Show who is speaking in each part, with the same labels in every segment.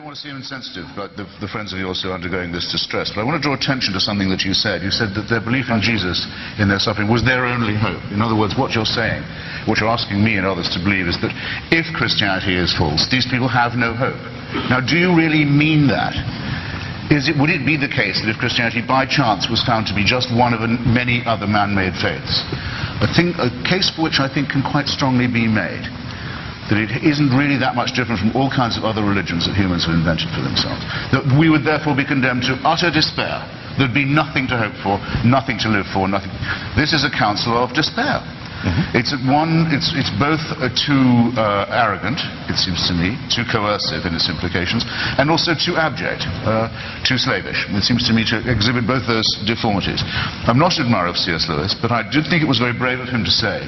Speaker 1: want to seem insensitive about the friends of yours who are undergoing this distress, but I want to draw attention to something that you said. You said that their belief in Jesus in their suffering was their only hope. In other words, what you're saying, what you're asking me and others to believe, is that if Christianity is false, these people have no hope. Now, do you really mean that? Would it be the case that if Christianity by chance was found to be just one of many other man-made faiths, a case for which I think can quite strongly be made, that it isn't really that much different from all kinds of other religions that humans have invented for themselves, that we would therefore be condemned to utter despair? There'd be nothing to hope for, nothing to live for, nothing. This is a counsel of despair. It's both too arrogant, it seems to me, too coercive in its implications, and also too abject, too slavish. It seems to me to exhibit both those deformities. I'm not an admirer of C.S. Lewis, but I did think it was very brave of him to say,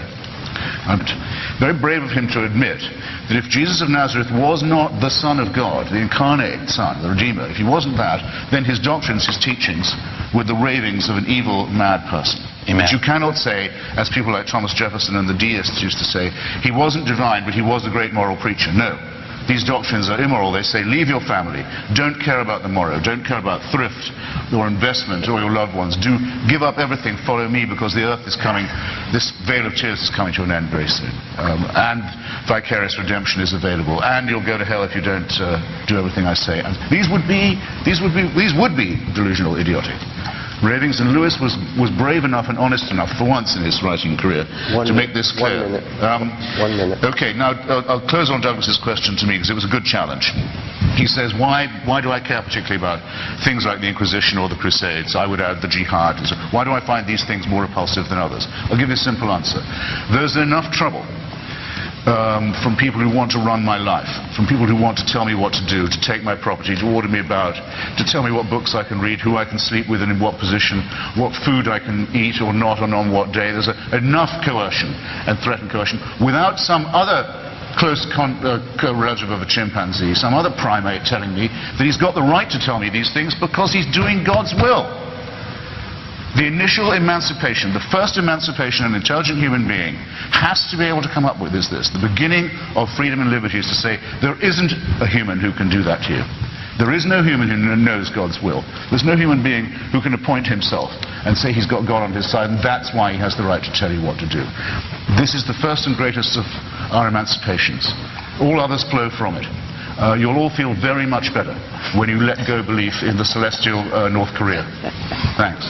Speaker 1: very brave of him to admit, that if Jesus of Nazareth was not the Son of God, the incarnate Son, the Redeemer, if he wasn't that, then his doctrines, his teachings, were the ravings of an evil, mad person. Amen. But you cannot say, as people like Thomas Jefferson and the deists used to say, he wasn't divine, but he was a great moral preacher. No. These doctrines are immoral. They say, leave your family. Don't care about the morrow. Don't care about thrift or investment or your loved ones. Do give up everything. Follow me, because the earth is coming. This veil of tears is coming to an end very soon. And vicarious redemption is available. And you'll go to hell if you don't do everything I say. And these would be delusional, idiotic ravings, and Lewis was brave enough and honest enough for once in his writing career to make this clear.
Speaker 2: 1 minute.
Speaker 1: Okay, now I'll close on Douglas's question to me, because it was a good challenge. He says, why do I care particularly about things like the Inquisition or the Crusades? I would add the Jihad. Why do I find these things more repulsive than others? I'll give you a simple answer. There's enough trouble from people who want to run my life, from people who want to tell me what to do, to take my property, to order me about, to tell me what books I can read, who I can sleep with and in what position, what food I can eat or not and on what day. There's enough coercion and threatened coercion without some other close relative of a chimpanzee, some other primate telling me that he's got the right to tell me these things because he's doing God's will. The initial emancipation, the first emancipation an intelligent human being has to be able to come up with is this. The beginning of freedom and liberty is to say, there isn't a human who can do that to you. There is no human who knows God's will. There's no human being who can appoint himself and say he's got God on his side, and that's why he has the right to tell you what to do. This is the first and greatest of our emancipations. All others flow from it. You'll all feel very much better when you let go belief in the celestial North Korea. Thanks.